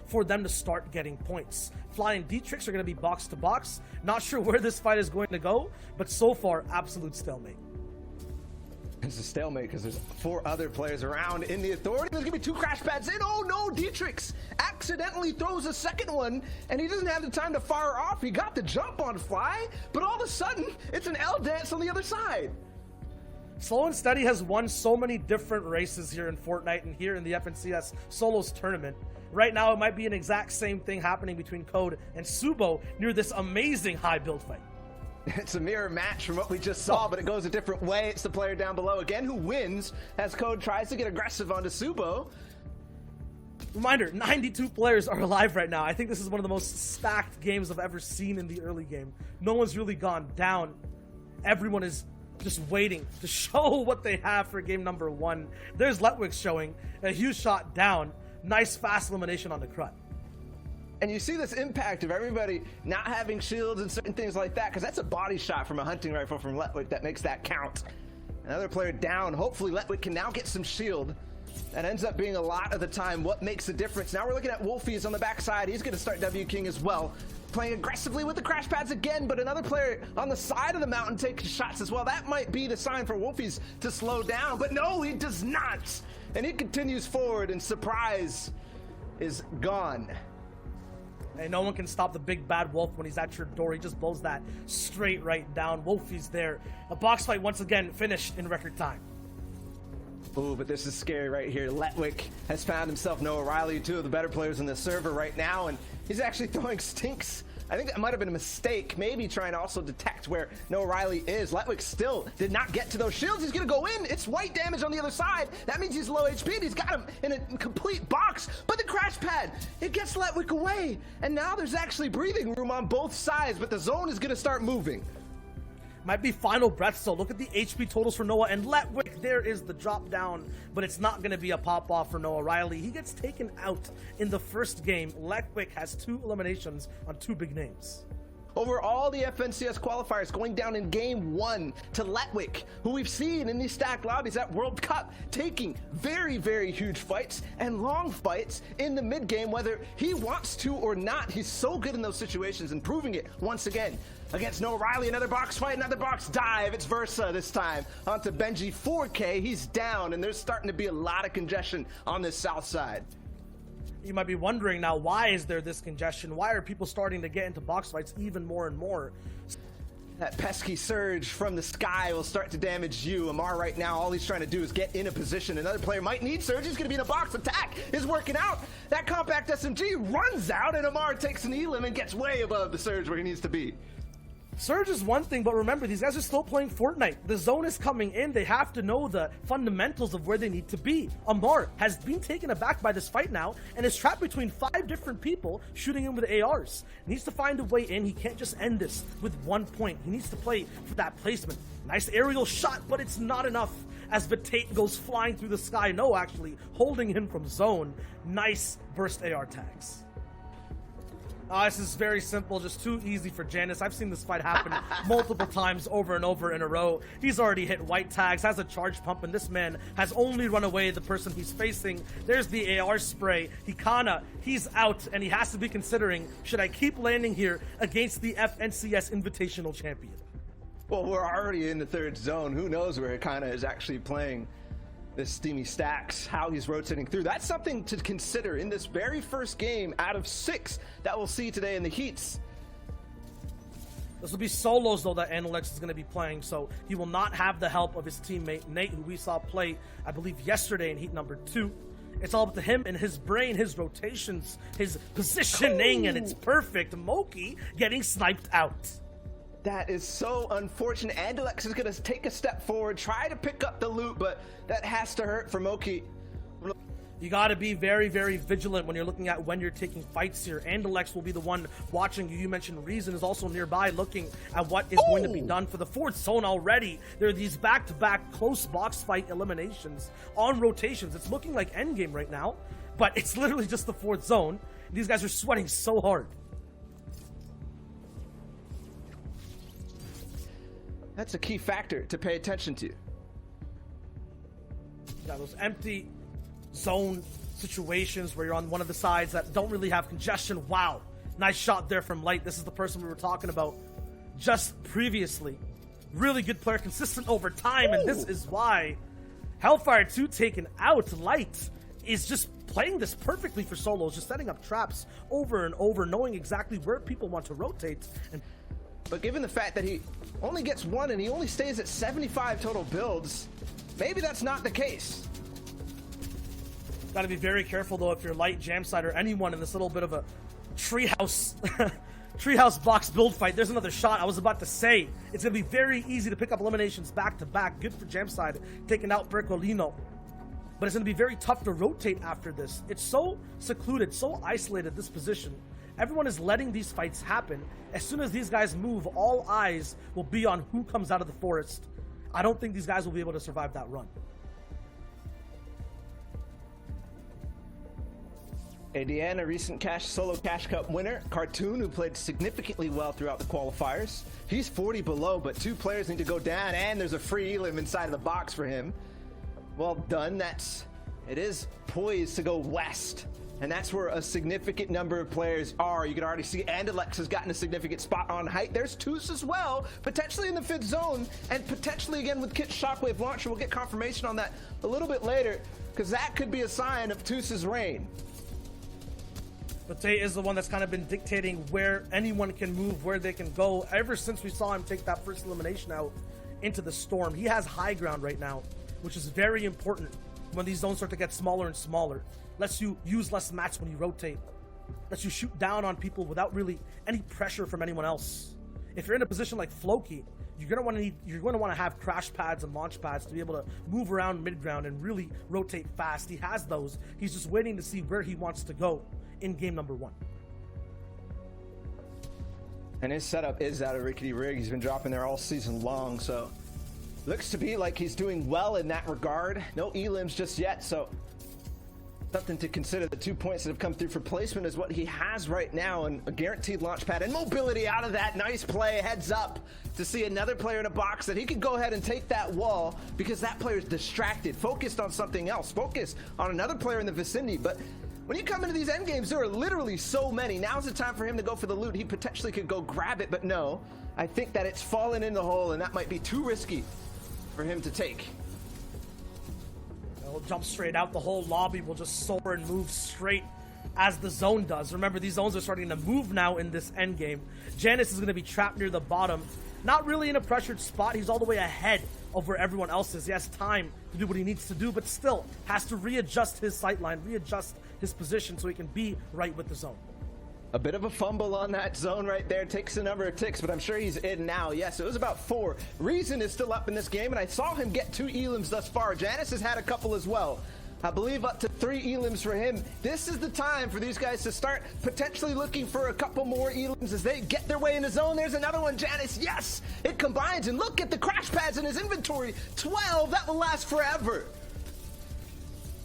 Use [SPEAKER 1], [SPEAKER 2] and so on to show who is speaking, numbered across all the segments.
[SPEAKER 1] for them to start getting points. Flying D-Tricks are going to be box to box. Not sure where this fight is going to go, but so far, absolute stalemate.
[SPEAKER 2] It's a stalemate because there's 4 other players around in the Authority. There's gonna be 2 crash pads in. Oh no, D-Tricks accidentally throws a second one, and he doesn't have the time to fire off. He got the jump on Fly, but all of a sudden, it's an L dance on the other side.
[SPEAKER 1] Slow and Steady has won so many different races here in Fortnite and here in the FNCS Solos tournament. Right now, it might be an exact same thing happening between Code and Subo near this amazing high build fight.
[SPEAKER 2] It's a mirror match from what we just saw, but it goes a different way. It's the player down below again who wins as Code tries to get aggressive onto Subo.
[SPEAKER 1] Reminder, 92 players are alive right now. I think this is one of the most stacked games I've ever seen in the early game. No one's really gone down. Everyone is just waiting to show what they have for game number 1. There's Letwick showing a huge shot down. Nice fast elimination on the Crut.
[SPEAKER 2] And you see this impact of everybody not having shields and certain things like that, because that's a body shot from a hunting rifle from Letwick that makes that count. Another player down. Hopefully Letwick can now get some shield. That ends up being a lot of the time what makes the difference. Now we're looking at Wolfie's on the backside. He's going to start W King as well. Playing aggressively with the crash pads again, but another player on the side of the mountain takes shots as well. That might be the sign for Wolfie's to slow down, but no, he does not. And he continues forward, and Surprise is gone.
[SPEAKER 1] And no one can stop the big bad wolf when he's at your door. He just blows that straight right down. Wolfie's there. A box fight once again finished in record time.
[SPEAKER 2] Ooh, but this is scary right here. Letwick has found himself Noah Riley, 2 of the better players in the server right now, and he's actually throwing stinks. I think that might have been a mistake, maybe trying to also detect where Noah Riley is. Letwick still did not get to those shields. He's going to go in. It's white damage on the other side. That means he's low HP, and he's got him in a complete box. But the crash pad, it gets Letwick away. And now there's actually breathing room on both sides, but the zone is going to start moving.
[SPEAKER 1] Might be final breaths, so look at the HP totals for Noah and Letwick. There is the drop down, but it's not going to be a pop off for Noah Riley. He gets taken out in the first game. Letwick has 2 eliminations on 2 big names.
[SPEAKER 2] Over all the FNCS qualifiers going down in game 1 to Letwick, who we've seen in these stacked lobbies at World Cup, taking very, very huge fights and long fights in the mid game, whether he wants to or not. He's so good in those situations and proving it once again. Against Noah Riley, another box fight, another box dive. It's Versa this time onto Benji 4K. He's down, and there's starting to be a lot of congestion on this south side.
[SPEAKER 1] You might be wondering now, why is there this congestion? Why are people starting to get into box fights even more and more?
[SPEAKER 2] That pesky surge from the sky will start to damage you. Amar right now, all he's trying to do is get in a position. Another player might need surge. He's going to be in a box. Attack is working out. That compact SMG runs out, and Amar takes an elim and gets way above the surge where he needs to be.
[SPEAKER 1] Surge is one thing, but remember, these guys are still playing Fortnite. The zone is coming in. They have to know the fundamentals of where they need to be. Amar has been taken aback by this fight now and is trapped between 5 different people shooting him with ARs. He needs to find a way in. He can't just end this with 1 point. He needs to play for that placement. Nice aerial shot, but it's not enough as Vitate goes flying through the sky. No, actually, holding him from zone. Nice burst AR tags. This is very simple, just too easy for Janus. I've seen this fight happen multiple times over and over in a row. He's already hit white tags, has a charge pump, and this man has only run away the person he's facing. There's the AR spray. He's out, and he has to be considering, should I keep landing here against the FNCS Invitational Champion?
[SPEAKER 2] Well, we're already in the 3rd zone. Who knows where Hikana is actually playing this Steamy Stacks, how he's rotating through. That's something to consider in this very first game out of 6 that we'll see today in the heats.
[SPEAKER 1] This will be solos, though, that Analex is going to be playing, so he will not have the help of his teammate Nate, who we saw play, I believe, yesterday in heat number 2. It's all up to him and his brain, his rotations, his positioning, and it's perfect. Moki getting sniped out.
[SPEAKER 2] That is so unfortunate. Andalex is going to take a step forward, try to pick up the loot, but that has to hurt for Moki.
[SPEAKER 1] You got to be very, very vigilant when you're looking at when you're taking fights here. Andalex will be the one watching you. You mentioned Reason is also nearby looking at what is going to be done for the 4th zone already. There are these back-to-back close box fight eliminations on rotations. It's looking like endgame right now, but it's literally just the 4th zone. These guys are sweating so hard.
[SPEAKER 2] That's a key factor to pay attention to.
[SPEAKER 1] Got those empty zone situations where you're on one of the sides that don't really have congestion. Wow, nice shot there from Light. This is the person we were talking about just previously. Really good player, consistent over time, and this is why Hellfire 2 taken out. Light is just playing this perfectly for solos, just setting up traps over and over, knowing exactly where people want to rotate.
[SPEAKER 2] But given the fact that he only gets one and he only stays at 75 total builds, maybe that's not the case.
[SPEAKER 1] Got to be very careful though if you're Light, Jamside, or anyone in this little bit of a treehouse treehouse box build fight. There's another shot. I was about to say it's gonna be very easy to pick up eliminations back to back. Good for Jamside taking out Bercolino, but it's gonna be very tough to rotate after this. It's so secluded, so isolated, this position. Everyone is letting these fights happen. As soon as these guys move, all eyes will be on who comes out of the forest. I don't think these guys will be able to survive that run.
[SPEAKER 2] ADN, a recent solo Cash Cup winner. Cartoon, who played significantly well throughout the qualifiers. He's 40 below, but 2 players need to go down, and there's a free elim inside of the box for him. Well done. It is poised to go west, and that's where a significant number of players are. You can already see Andalex has gotten a significant spot on height. There's Toos as well, potentially in the 5th zone, and potentially again with Kit's Shockwave Launcher. We'll get confirmation on that a little bit later, because that could be a sign of Toos's reign.
[SPEAKER 1] But Tate is the one that's kind of been dictating where anyone can move, where they can go. Ever since we saw him take that first elimination out into the Storm, he has high ground right now, which is very important when these zones start to get smaller and smaller. Lets you use less mats when you rotate. Lets you shoot down on people without really any pressure from anyone else. If you're in a position like Floki, you're going to want to have crash pads and launch pads to be able to move around mid-ground and really rotate fast. He has those. He's just waiting to see where he wants to go in game number 1.
[SPEAKER 2] And his setup is out of rickety rig. He's been dropping there all season long, so looks to be like he's doing well in that regard. No elims just yet, so something to consider. The 2 points that have come through for placement is what he has right now, and a guaranteed launch pad and mobility out of that. Nice play, heads up to see another player in a box that he can go ahead and take that wall, because that player's distracted, focused on something else, focused on another player in the vicinity. But when you come into these end games, there are literally so many. Now's the time for him to go for the loot. He potentially could go grab it, but no. I think that it's fallen in the hole, and that might be too risky for him to take.
[SPEAKER 1] He'll jump straight out. The whole lobby will just soar and move straight as the zone does. Remember, these zones are starting to move now in this end game. Janus is going to be trapped near the bottom. Not really in a pressured spot. He's all the way ahead of where everyone else is. He has time to do what he needs to do, but still has to readjust his sightline, readjust his position so he can be right with the zone.
[SPEAKER 2] A bit of a fumble on that zone right there. Takes a number of ticks, but I'm sure he's in now. Yes, it was about 4. Reason is still up in this game, and I saw him get 2 elims thus far. Janus has had a couple as well. I believe up to 3 elims for him. This is the time for these guys to start potentially looking for a couple more elims as they get their way in the zone. There's another one, Janus. Yes, it combines, and look at the crash pads in his inventory. 12, that will last forever.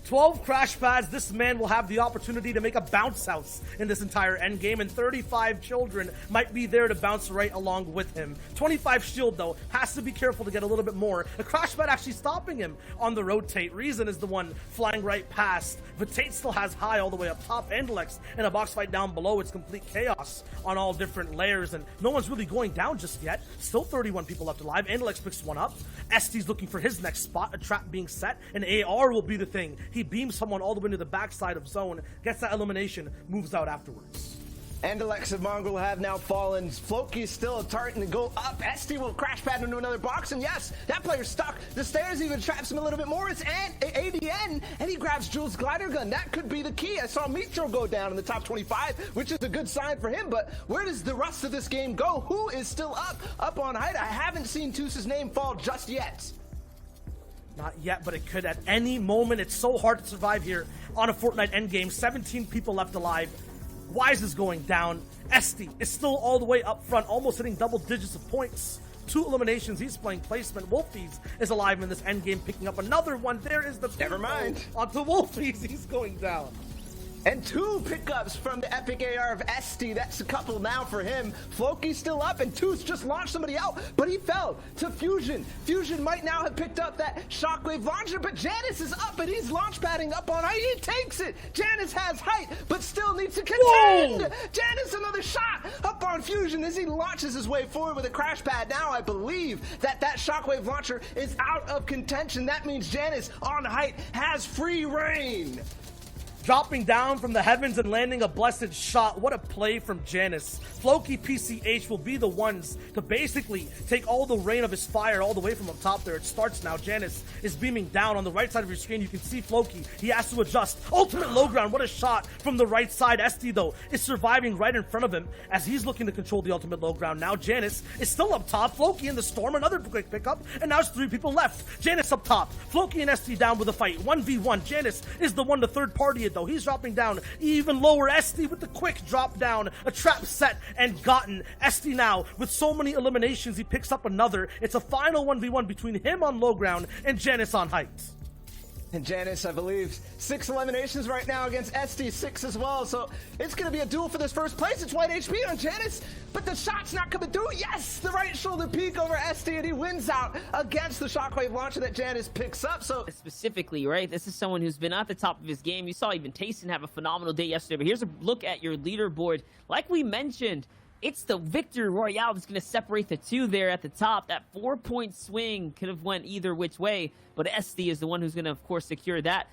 [SPEAKER 1] 12 crash pads. This man will have the opportunity to make a bounce house in this entire end game, and 35 children might be there to bounce right along with him. 25 shield though, has to be careful to get a little bit more. A crash pad actually stopping him on the rotate. Reason is the one flying right past. Vitate still has high all the way up top. Andalex in a box fight down below. It's complete chaos on all different layers, and no one's really going down just yet. Still 31 people left alive. Andalex picks one up. ST's looking for his next spot. A trap being set, and AR will be the thing. He beams someone all the way to the backside of zone, gets that elimination, moves out afterwards.
[SPEAKER 2] Andalex and Mongrel have now fallen. Floki's still targeting to go up. ST will crash pad into another box, and yes, that player's stuck. The stairs even traps him a little bit more. It's ADN, and he grabs Jules' glider gun. That could be the key. I saw Mitro go down in the top 25, which is a good sign for him, but where does the rest of this game go? Who is still up on height? I haven't seen Toos's name fall just yet.
[SPEAKER 1] Not yet, but it could at any moment. It's so hard to survive here on a Fortnite endgame. 17 people left alive. Wise is going down. Esti is still all the way up front, almost hitting double digits of points. 2 eliminations. He's playing placement. Wolfies is alive in this endgame, picking up another one. There is the
[SPEAKER 2] never mind.
[SPEAKER 1] onto Wolfies. He's going down.
[SPEAKER 2] And 2 pickups from the epic AR of Esty. That's a couple now for him. Floki's still up, and Tooth just launched somebody out, but he fell to Fusion. Fusion might now have picked up that shockwave launcher, but Janus is up, and he's launch padding up on height. He takes it. Janus has height, but still needs to contend.
[SPEAKER 1] Whoa!
[SPEAKER 2] Janus, another shot up on Fusion as he launches his way forward with a crash pad. Now I believe that shockwave launcher is out of contention. That means Janus on height has free reign.
[SPEAKER 1] Dropping down from the heavens and landing a blessed shot. What a play from Janus. Floki PCH will be the ones to basically take all the rain of his fire all the way from up top there. It starts now. Janus is beaming down. On the right side of your screen, you can see Floki. He has to adjust. Ultimate low ground. What a shot from the right side. Esty, though, is surviving right in front of him as he's looking to control the ultimate low ground. Now Janus is still up top. Floki in the storm. Another quick pickup. And now it's 3 people left. Janus up top. Floki and Esty down with a fight. 1v1. Janus is the one to third party it, though. He's dropping down even lower. Esty with the quick drop down. A trap set and gotten. Esty now with so many eliminations, he picks up another. It's a final 1v1 between him on low ground and Janus on height.
[SPEAKER 2] And Janus, I believe, 6 eliminations right now against Esty, 6 as well. So it's going to be a duel for this first place. It's white HP on Janus, but the shot's not coming through. Yes, the right shoulder peek over Esty, and he wins out against the shockwave launcher that Janus picks up. So
[SPEAKER 3] specifically, right, this is someone who's been at the top of his game. You saw even Tayson have a phenomenal day yesterday, but here's a look at your leaderboard. Like we mentioned, it's the Victory Royale that's going to separate the two there at the top. That 4-point swing could have went either which way, but Esty is the one who's going to, of course, secure that